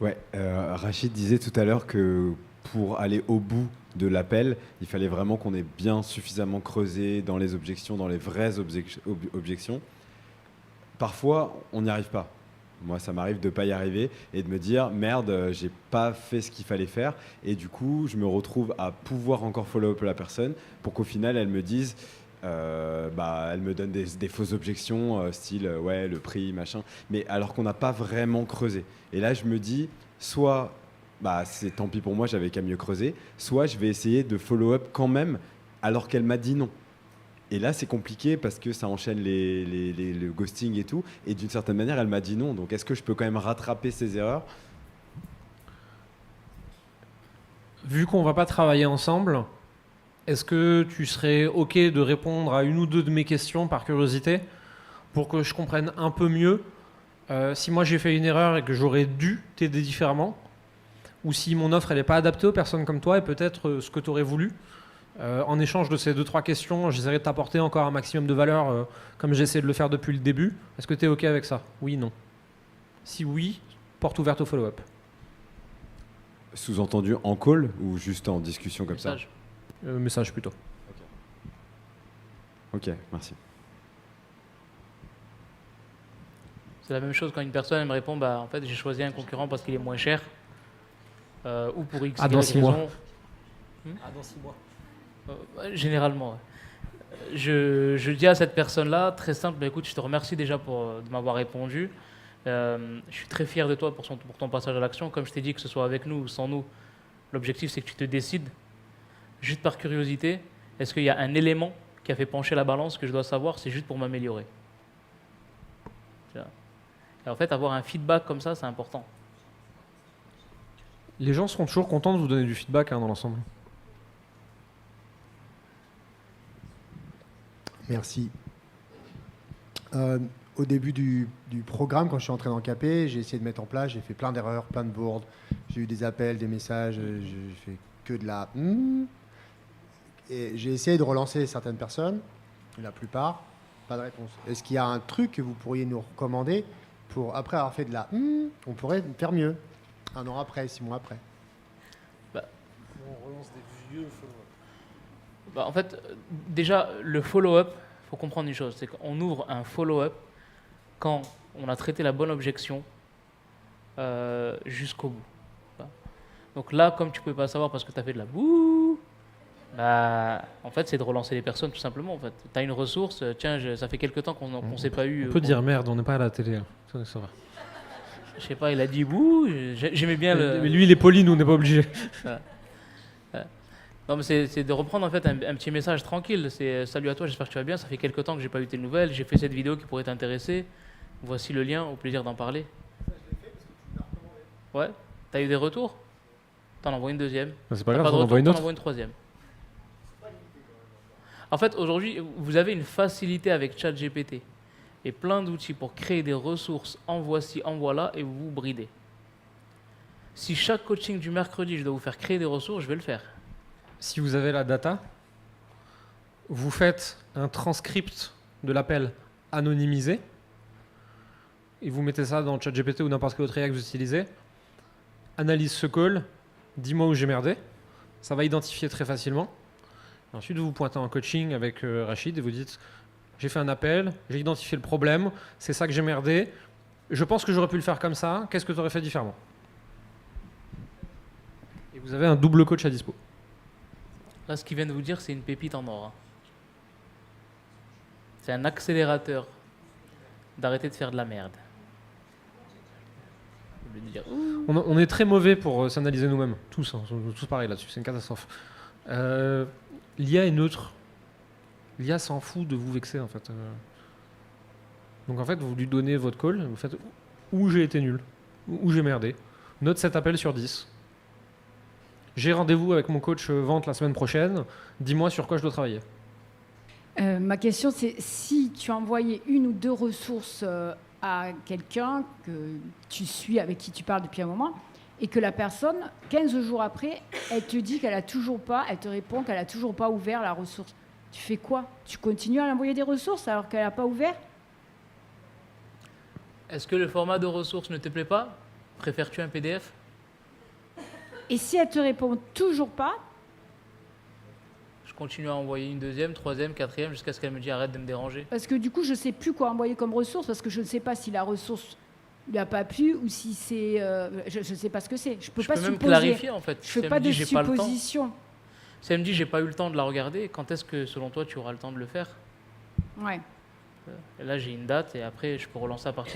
Ouais, Rachid disait tout à l'heure que pour aller au bout de l'appel, il fallait vraiment qu'on ait bien suffisamment creusé dans les objections, dans les vraies objections. Parfois, on n'y arrive pas. Moi, ça m'arrive de ne pas y arriver et de me dire merde, j'ai pas fait ce qu'il fallait faire. Et du coup, je me retrouve à pouvoir encore follow-up la personne pour qu'au final, elle me dise, elle me donne des fausses objections, style ouais, le prix, machin. Mais alors qu'on n'a pas vraiment creusé. Et là, je me dis, soit c'est tant pis pour moi, j'avais qu'à mieux creuser, soit je vais essayer de follow-up quand même alors qu'elle m'a dit non. Et là, c'est compliqué parce que ça enchaîne le ghosting et tout. Et d'une certaine manière, elle m'a dit non. Donc, est-ce que je peux quand même rattraper ces erreurs? Vu qu'on va pas travailler ensemble, est-ce que tu serais OK de répondre à une ou deux de mes questions par curiosité pour que je comprenne un peu mieux si moi j'ai fait une erreur et que j'aurais dû t'aider différemment, ou si mon offre elle n'est pas adaptée aux personnes comme toi et peut-être ce que tu aurais voulu. En échange de ces 2-3 questions, j'essaierai de t'apporter encore un maximum de valeur comme j'essaie de le faire depuis le début. Est-ce que tu es OK avec ça? Oui, non. Si oui, porte ouverte au follow-up. Sous-entendu en call ou juste en discussion comme Message. Message plutôt. ça? Ok, merci. C'est la même chose quand une personne elle me répond en fait j'ai choisi un concurrent parce qu'il est moins cher ou pour X Ah, dans Y 6 mois. raison. Ah, dans 6 mois. Généralement. Ouais. Je dis à cette personne-là, très simple, écoute, je te remercie déjà de m'avoir répondu. Je suis très fier de toi pour ton passage à l'action. Comme je t'ai dit, que ce soit avec nous ou sans nous, l'objectif c'est que tu te décides. Juste par curiosité, est-ce qu'il y a un élément qui a fait pencher la balance que je dois savoir? C'est juste pour m'améliorer. Et en fait, avoir un feedback comme ça, c'est important. Les gens seront toujours contents de vous donner du feedback dans l'ensemble. Merci. Au début du programme, quand je suis entré dans KP, j'ai essayé de mettre en place, j'ai fait plein d'erreurs, plein de boards. J'ai eu des appels, des messages, j'ai fait que de la... Et j'ai essayé de relancer certaines personnes, la plupart, pas de réponse. Est-ce qu'il y a un truc que vous pourriez nous recommander pour, après avoir fait de la... on pourrait faire mieux, 1 an après, 6 mois après? On relance des vieux follow-up. En fait, déjà, le follow-up, il faut comprendre une chose, c'est qu'on ouvre un follow-up quand on a traité la bonne objection jusqu'au bout. Donc là, comme tu ne peux pas savoir parce que tu as fait de la boue, en fait, c'est de relancer les personnes tout simplement. En fait. Tu as une ressource, tiens, ça fait quelque temps qu'on ne s'est pas eu. On peut dire merde, on n'est pas à la télé. Hein. Ça va. Je sais pas, il a dit bouh, j'aimais bien le... Mais lui, il est poli, nous, on n'est pas obligé. Non, mais c'est de reprendre en fait un petit message tranquille. C'est salut à toi, j'espère que tu vas bien. Ça fait quelques temps que j'ai pas eu tes nouvelles. J'ai fait cette vidéo qui pourrait t'intéresser. Voici le lien, au plaisir d'en parler. Ouais. T'as eu des retours? T'en envoies une deuxième. C'est pas T'as grave, de on envoie retour, une t'en autre. envoies une troisième. En fait, aujourd'hui, vous avez une facilité avec ChatGPT et plein d'outils pour créer des ressources en voici, en voilà, et vous vous bridez. Si chaque coaching du mercredi, je dois vous faire créer des ressources, je vais le faire. Si vous avez la data, vous faites un transcript de l'appel anonymisé et vous mettez ça dans ChatGPT ou n'importe quel autre IA que vous utilisez. Analyse ce call, dis-moi où j'ai merdé. Ça va identifier très facilement. Et ensuite, vous vous pointez en coaching avec Rachid et vous dites j'ai fait un appel, j'ai identifié le problème, c'est ça que j'ai merdé. Je pense que j'aurais pu le faire comme ça. Qu'est-ce que tu aurais fait différemment? Et vous avez un double coach à dispo. Là, ce qu'il vient de vous dire, c'est une pépite en or. C'est un accélérateur d'arrêter de faire de la merde. Je vais dire, On est très mauvais pour s'analyser nous-mêmes. Tous, hein, on est tous pareils là-dessus. C'est une catastrophe. L'IA est neutre. L'IA s'en fout de vous vexer en fait. Donc en fait, vous lui donnez votre call, vous faites où j'ai été nul, où j'ai merdé. Note cet appel sur 10. J'ai rendez-vous avec mon coach vente la semaine prochaine. Dis-moi sur quoi je dois travailler. Ma question, c'est si tu as envoyé 1 ou 2 ressources à quelqu'un que tu suis, avec qui tu parles depuis un moment, et que la personne, 15 jours après, elle te dit qu'elle te répond qu'elle n'a toujours pas ouvert la ressource. Tu fais quoi? Tu continues à l'envoyer des ressources alors qu'elle n'a pas ouvert? est-ce que le format de ressources ne te plaît pas? Préfères-tu un PDF? Et si elle te répond toujours pas, Je continue à envoyer une deuxième, troisième, quatrième, jusqu'à ce qu'elle me dise arrête de me déranger. parce que du coup, je sais plus quoi envoyer comme ressource, parce que je ne sais pas si la ressource lui a pas plu ou si c'est... je ne sais pas ce que c'est. Je peux Je pas peux même supposer. clarifier en fait. Je Si fais elle pas me dit de j'ai pas le temps. supposition. Si elle me dit j'ai pas eu le temps de la regarder, quand est-ce que selon toi tu auras le temps de le faire? Ouais. Et là j'ai une date et après je peux relancer à partir